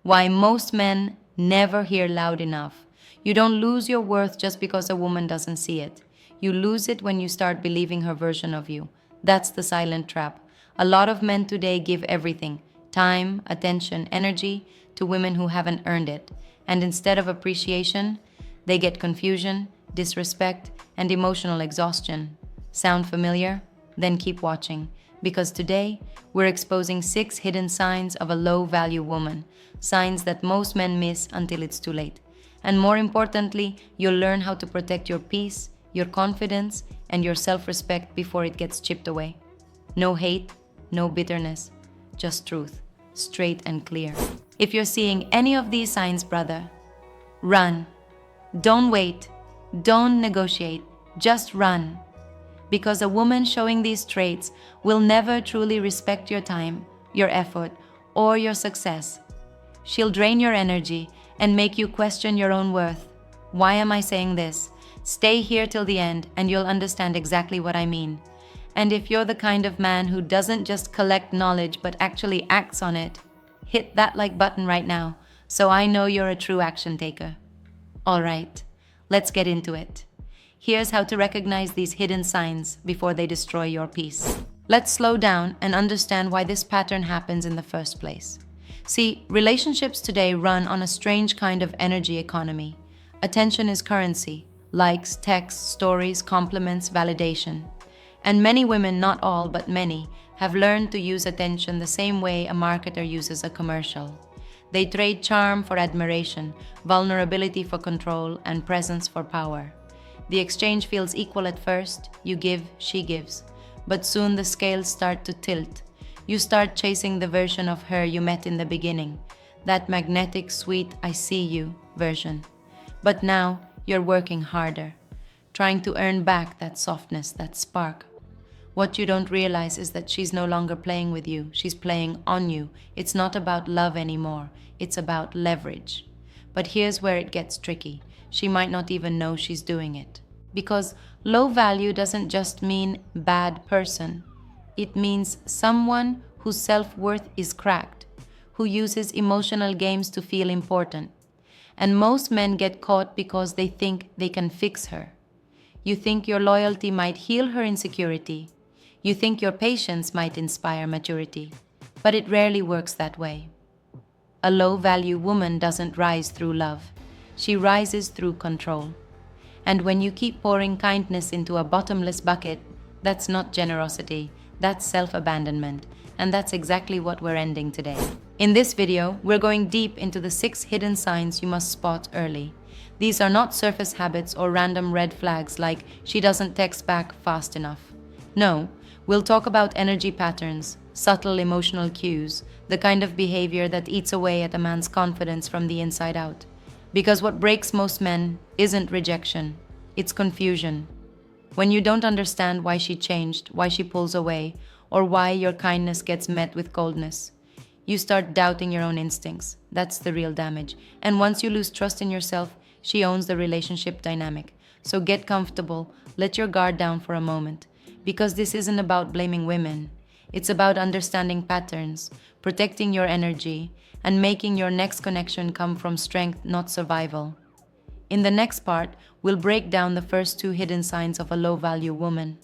Why most men never hear loud enough. You don't lose your worth just because a woman doesn't see it. You lose it when you start believing her version of you. That's the silent trap. A lot of men today give everything, time, attention, energy, to women who haven't earned it. And instead of appreciation, they get confusion, disrespect, and emotional exhaustion. Sound familiar? Then keep watching, because today we're exposing 6 hidden signs of a low-value woman, signs that most men miss until it's too late. And more importantly, you'll learn how to protect your peace, your confidence, and your self-respect before it gets chipped away. No hate, no bitterness, just truth, straight and clear. If you're seeing any of these signs, brother, run. Don't wait. Don't negotiate. Just run. Because a woman showing these traits will never truly respect your time, your effort, or your success. She'll drain your energy and make you question your own worth. Why am I saying this? Stay here till the end and you'll understand exactly what I mean. And if you're the kind of man who doesn't just collect knowledge but actually acts on it, hit that like button right now so I know you're a true action taker. All right, let's get into it. Here's how to recognize these hidden signs before they destroy your peace. Let's slow down and understand why this pattern happens in the first place. See, relationships today run on a strange kind of energy economy. Attention is currency. Likes, texts, stories, compliments, validation. And many women, not all, but many, have learned to use attention the same way a marketer uses a commercial. They trade charm for admiration, vulnerability for control, and presence for power. The exchange feels equal at first. You give, she gives. But soon the scales start to tilt. You start chasing the version of her you met in the beginning, that magnetic, sweet, I see you version. But now, you're working harder, trying to earn back that softness, that spark. What you don't realize is that she's no longer playing with you, she's playing on you. It's not about love anymore, it's about leverage. But here's where it gets tricky. She might not even know she's doing it. Because low value doesn't just mean bad person. It means someone whose self-worth is cracked, who uses emotional games to feel important. And most men get caught because they think they can fix her. You think your loyalty might heal her insecurity. You think your patience might inspire maturity. But it rarely works that way. A low-value woman doesn't rise through love. She rises through control. And when you keep pouring kindness into a bottomless bucket, that's not generosity, that's self-abandonment. And that's exactly what we're ending today. In this video, we're going deep into the 6 hidden signs you must spot early. These are not surface habits or random red flags like she doesn't text back fast enough. No, we'll talk about energy patterns, subtle emotional cues, the kind of behavior that eats away at a man's confidence from the inside out. Because what breaks most men isn't rejection, it's confusion. When you don't understand why she changed, why she pulls away, or why your kindness gets met with coldness, you start doubting your own instincts. That's the real damage. And once you lose trust in yourself, she owns the relationship dynamic. So get comfortable, let your guard down for a moment. Because this isn't about blaming women. It's about understanding patterns, protecting your energy, and making your next connection come from strength, not survival. In the next part, we'll break down the first 2 hidden signs of a low-value woman.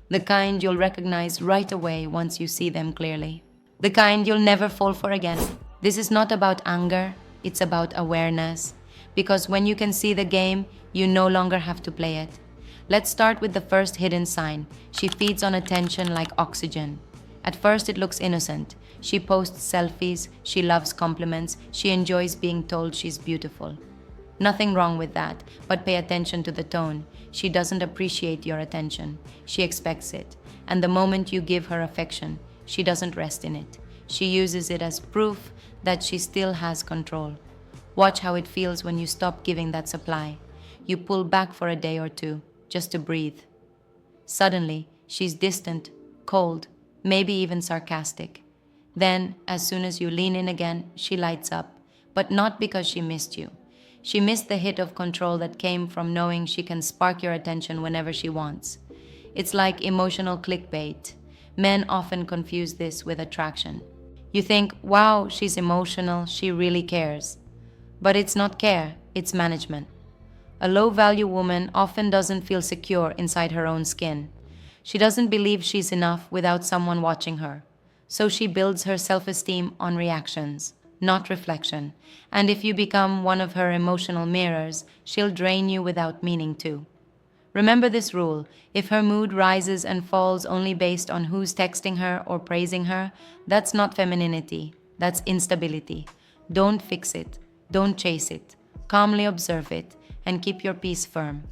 The kind you'll recognize right away once you see them clearly. The kind you'll never fall for again. This is not about anger, it's about awareness. Because when you can see the game, you no longer have to play it. Let's start with the first hidden sign. She feeds on attention like oxygen. At first it looks innocent. She posts selfies, she loves compliments, she enjoys being told she's beautiful. Nothing wrong with that, but pay attention to the tone. She doesn't appreciate your attention. She expects it. And the moment you give her affection, she doesn't rest in it. She uses it as proof that she still has control. Watch how it feels when you stop giving that supply. You pull back for a day or two, just to breathe. Suddenly, she's distant, cold, maybe even sarcastic. Then, as soon as you lean in again, she lights up. But not because she missed you. She missed the hit of control that came from knowing she can spark your attention whenever she wants. It's like emotional clickbait. Men often confuse this with attraction. You think, wow, she's emotional, she really cares. But it's not care, it's management. A low value woman often doesn't feel secure inside her own skin. She doesn't believe she's enough without someone watching her. So she builds her self esteem on reactions, not reflection. And if you become one of her emotional mirrors, she'll drain you without meaning to. Remember this rule: if her mood rises and falls only based on who's texting her or praising her, that's not femininity, that's instability. Don't fix it, don't chase it. Calmly observe it and keep your peace firm.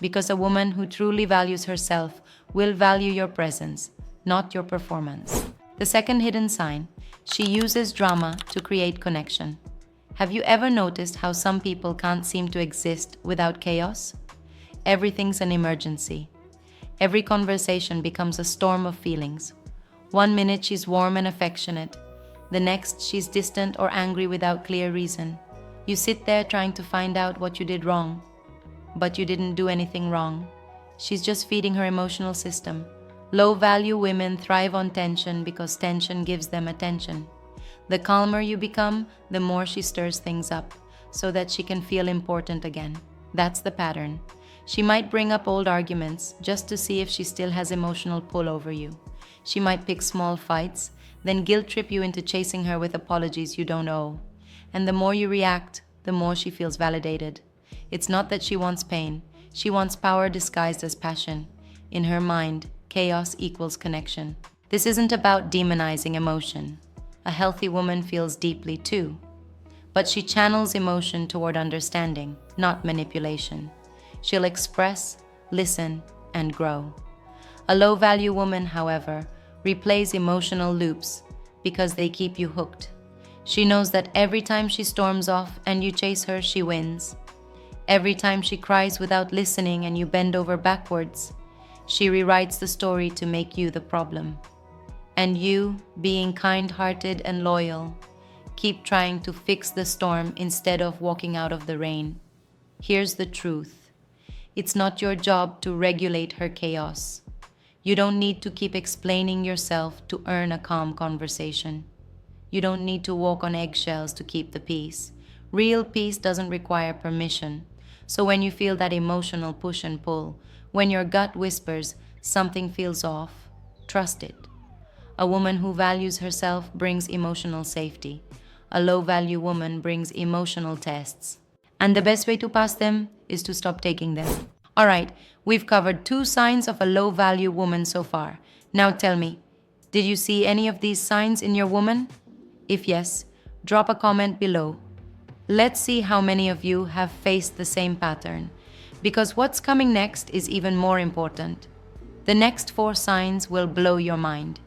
Because a woman who truly values herself will value your presence, not your performance. The second hidden sign: she uses drama to create connection. Have you ever noticed how some people can't seem to exist without chaos? Everything's an emergency. Every conversation becomes a storm of feelings. One minute she's warm and affectionate, the next she's distant or angry without clear reason. You sit there trying to find out what you did wrong, but you didn't do anything wrong. She's just feeding her emotional system. Low-value women thrive on tension because tension gives them attention. The calmer you become, the more she stirs things up, so that she can feel important again. That's the pattern. She might bring up old arguments just to see if she still has emotional pull over you. She might pick small fights, then guilt-trip you into chasing her with apologies you don't owe. And the more you react, the more she feels validated. It's not that she wants pain. She wants power disguised as passion. In her mind, chaos equals connection. This isn't about demonizing emotion. A healthy woman feels deeply too. But she channels emotion toward understanding, not manipulation. She'll express, listen, and grow. A low-value woman, however, replays emotional loops because they keep you hooked. She knows that every time she storms off and you chase her, she wins. Every time she cries without listening and you bend over backwards, she rewrites the story to make you the problem. And you, being kind-hearted and loyal, keep trying to fix the storm instead of walking out of the rain. Here's the truth. It's not your job to regulate her chaos. You don't need to keep explaining yourself to earn a calm conversation. You don't need to walk on eggshells to keep the peace. Real peace doesn't require permission. So when you feel that emotional push and pull, when your gut whispers something feels off, trust it. A woman who values herself brings emotional safety. A low-value woman brings emotional tests. And the best way to pass them is to stop taking them. All right, we've covered 2 signs of a low-value woman so far. Now tell me, did you see any of these signs in your woman? If yes, drop a comment below. Let's see how many of you have faced the same pattern, because what's coming next is even more important. The next 4 signs will blow your mind.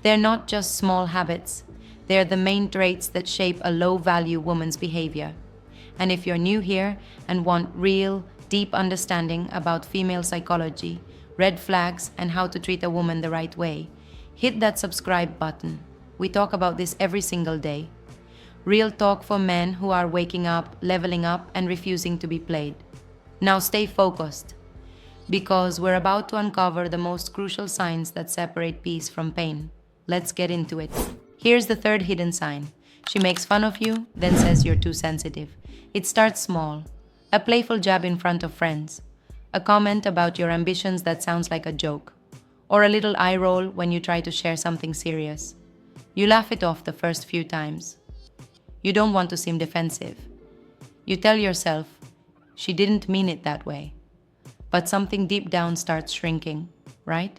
They're not just small habits. They're the main traits that shape a low-value woman's behavior. And if you're new here and want real, deep understanding about female psychology, red flags, and how to treat a woman the right way, hit that subscribe button. We talk about this every single day. Real talk for men who are waking up, leveling up, and refusing to be played. Now stay focused, because we're about to uncover the most crucial signs that separate peace from pain. Let's get into it. Here's the third hidden sign. She makes fun of you, then says you're too sensitive. It starts small. A playful jab in front of friends. A comment about your ambitions that sounds like a joke. Or a little eye roll when you try to share something serious. You laugh it off the first few times. You don't want to seem defensive. You tell yourself, she didn't mean it that way. But something deep down starts shrinking, right?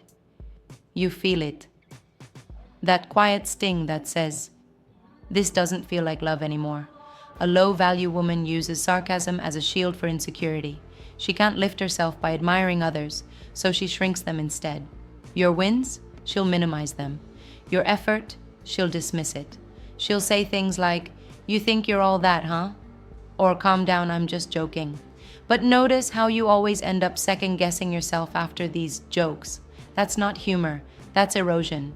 You feel it. That quiet sting that says, this doesn't feel like love anymore. A low-value woman uses sarcasm as a shield for insecurity. She can't lift herself by admiring others, so she shrinks them instead. Your wins, she'll minimize them. Your effort, she'll dismiss it. She'll say things like, you think you're all that, huh? Or calm down, I'm just joking. But notice how you always end up second-guessing yourself after these jokes. That's not humor, that's erosion.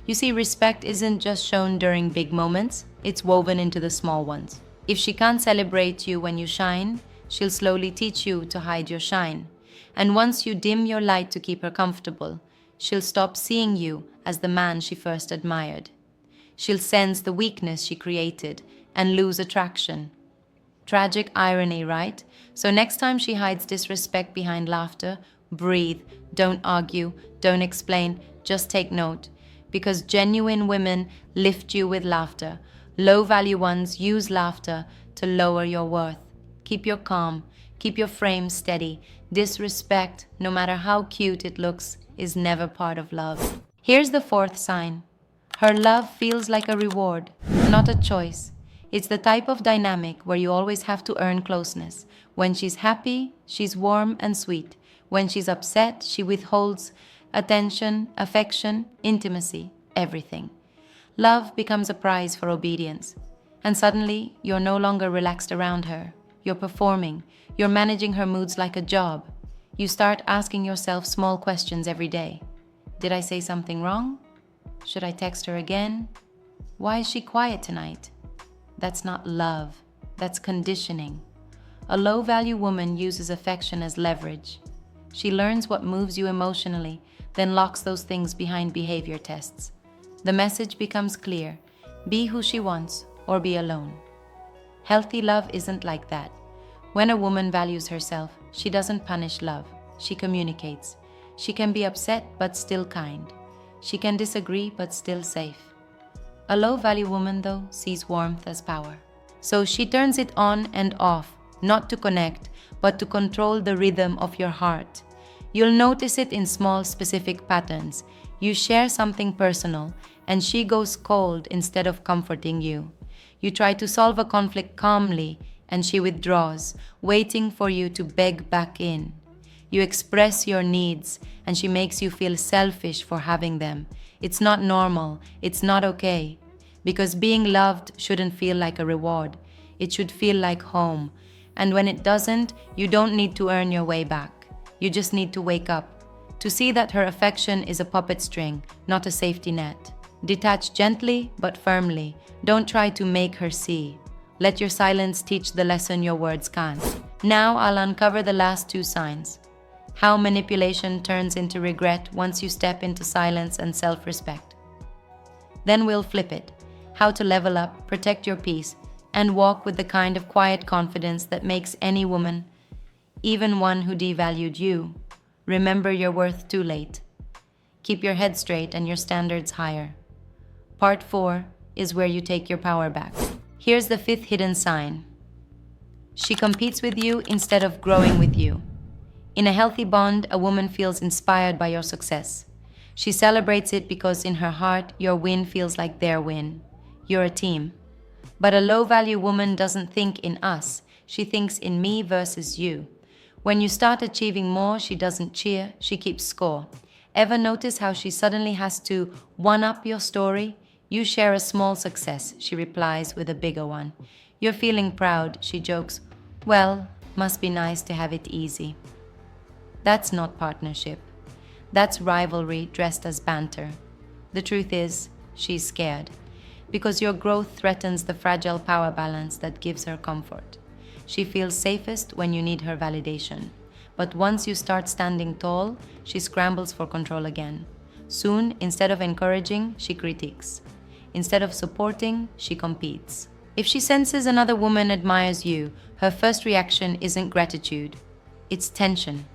You see, respect isn't just shown during big moments, it's woven into the small ones. If she can't celebrate you when you shine, she'll slowly teach you to hide your shine. And once you dim your light to keep her comfortable, she'll stop seeing you as the man she first admired. She'll sense the weakness she created and lose attraction. Tragic irony, right? So next time she hides disrespect behind laughter, breathe, don't argue, don't explain, just take note. Because genuine women lift you with laughter. Low value ones use laughter to lower your worth. Keep your calm, keep your frame steady. Disrespect, no matter how cute it looks, is never part of love. Here's the fourth sign. Her love feels like a reward, not a choice. It's the type of dynamic where you always have to earn closeness. When she's happy, she's warm and sweet. When she's upset, she withholds attention, affection, intimacy, everything. Love becomes a prize for obedience. And suddenly, you're no longer relaxed around her. You're performing. You're managing her moods like a job. You start asking yourself small questions every day. Did I say something wrong? Should I text her again? Why is she quiet tonight? That's not love. That's conditioning. A low-value woman uses affection as leverage. She learns what moves you emotionally, then locks those things behind behavior tests. The message becomes clear. Be who she wants or be alone. Healthy love isn't like that. When a woman values herself, she doesn't punish love. She communicates. She can be upset but still kind. She can disagree but still safe. A low-value woman, though, sees warmth as power. So she turns it on and off, not to connect, but to control the rhythm of your heart. You'll notice it in small, specific patterns. You share something personal, and she goes cold instead of comforting you. You try to solve a conflict calmly, and she withdraws, waiting for you to beg back in. You express your needs, and she makes you feel selfish for having them. It's not normal. It's not okay. Because being loved shouldn't feel like a reward. It should feel like home. And when it doesn't, you don't need to earn your way back. You just need to wake up, to see that her affection is a puppet string, not a safety net. Detach gently but firmly. Don't try to make her see. Let your silence teach the lesson your words can't. Now I'll uncover the last two signs. How manipulation turns into regret once you step into silence and self-respect. Then we'll flip it. How to level up, protect your peace, and walk with the kind of quiet confidence that makes any woman, even one who devalued you, remember your worth too late. Keep your head straight and your standards higher. Part 4 is where you take your power back. Here's the fifth hidden sign. She competes with you instead of growing with you. In a healthy bond, a woman feels inspired by your success. She celebrates it because in her heart, your win feels like their win. You're a team. But a low-value woman doesn't think in us. She thinks in me versus you. When you start achieving more, she doesn't cheer, she keeps score. Ever notice how she suddenly has to one-up your story? You share a small success, she replies with a bigger one. You're feeling proud, she jokes. Well, must be nice to have it easy. That's not partnership. That's rivalry dressed as banter. The truth is, she's scared. Because your growth threatens the fragile power balance that gives her comfort. She feels safest when you need her validation. But once you start standing tall, she scrambles for control again. Soon, instead of encouraging, she critiques. Instead of supporting, she competes. If she senses another woman admires you, her first reaction isn't gratitude. It's tension.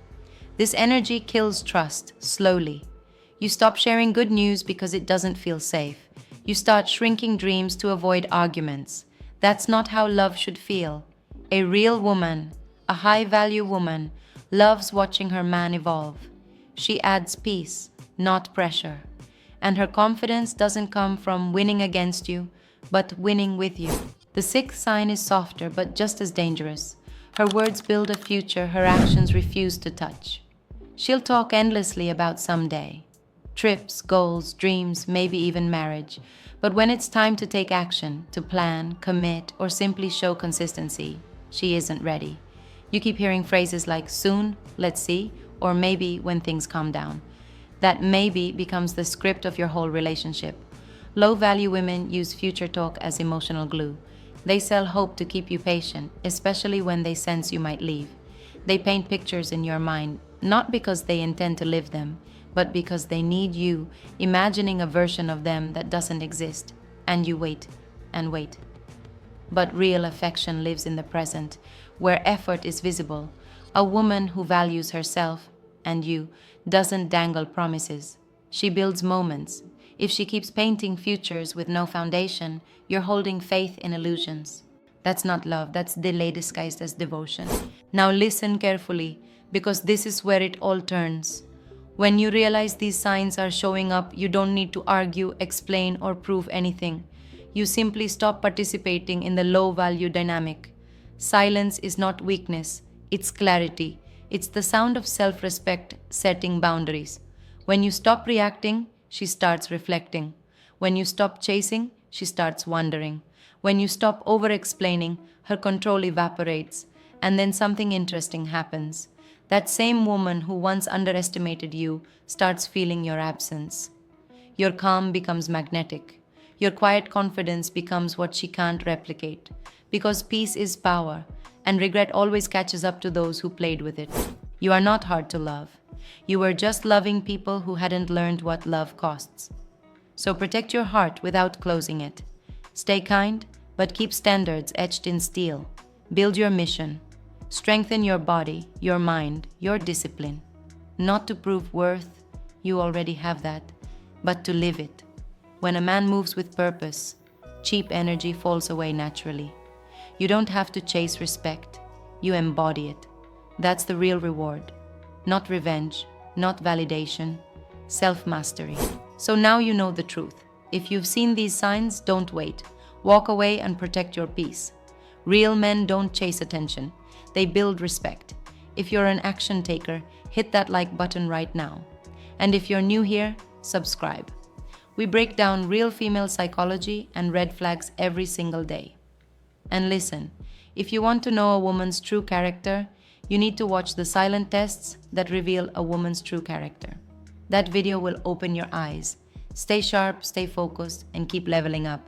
This energy kills trust, slowly. You stop sharing good news because it doesn't feel safe. You start shrinking dreams to avoid arguments. That's not how love should feel. A real woman, a high-value woman, loves watching her man evolve. She adds peace, not pressure. And her confidence doesn't come from winning against you, but winning with you. The sixth sign is softer, but just as dangerous. Her words build a future her actions refuse to touch. She'll talk endlessly about someday. Trips, goals, dreams, maybe even marriage. But when it's time to take action, to plan, commit, or simply show consistency, she isn't ready. You keep hearing phrases like soon, let's see, or maybe when things calm down. That maybe becomes the script of your whole relationship. Low-value women use future talk as emotional glue. They sell hope to keep you patient, especially when they sense you might leave. They paint pictures in your mind, not because they intend to live them, but because they need you, imagining a version of them that doesn't exist. And you wait and wait. But real affection lives in the present, where effort is visible. A woman who values herself and you doesn't dangle promises. She builds moments. If she keeps painting futures with no foundation, you're holding faith in illusions. That's not love, that's delay disguised as devotion. Now listen carefully, because this is where it all turns. When you realize these signs are showing up, you don't need to argue, explain, or prove anything. You simply stop participating in the low value dynamic. Silence is not weakness, it's clarity. It's the sound of self respect setting boundaries. When you stop reacting, she starts reflecting. When you stop chasing, she starts wondering. When you stop over explaining, her control evaporates. And then something interesting happens. That same woman who once underestimated you starts feeling your absence. Your calm becomes magnetic. Your quiet confidence becomes what she can't replicate. Because peace is power, and regret always catches up to those who played with it. You are not hard to love. You were just loving people who hadn't learned what love costs. So protect your heart without closing it. Stay kind, but keep standards etched in steel. Build your mission. Strengthen your body, your mind, your discipline. Not to prove worth, you already have that, but to live it. When a man moves with purpose, cheap energy falls away naturally. You don't have to chase respect, you embody it. That's the real reward. Not revenge, not validation, self-mastery. So now you know the truth. If you've seen these signs, don't wait. Walk away and protect your peace. Real men don't chase attention. They build respect. If you're an action taker, hit that like button right now. And if you're new here, subscribe. We break down real female psychology and red flags every single day. And listen, if you want to know a woman's true character, you need to watch the silent tests that reveal a woman's true character. That video will open your eyes. Stay sharp, stay focused, and keep leveling up.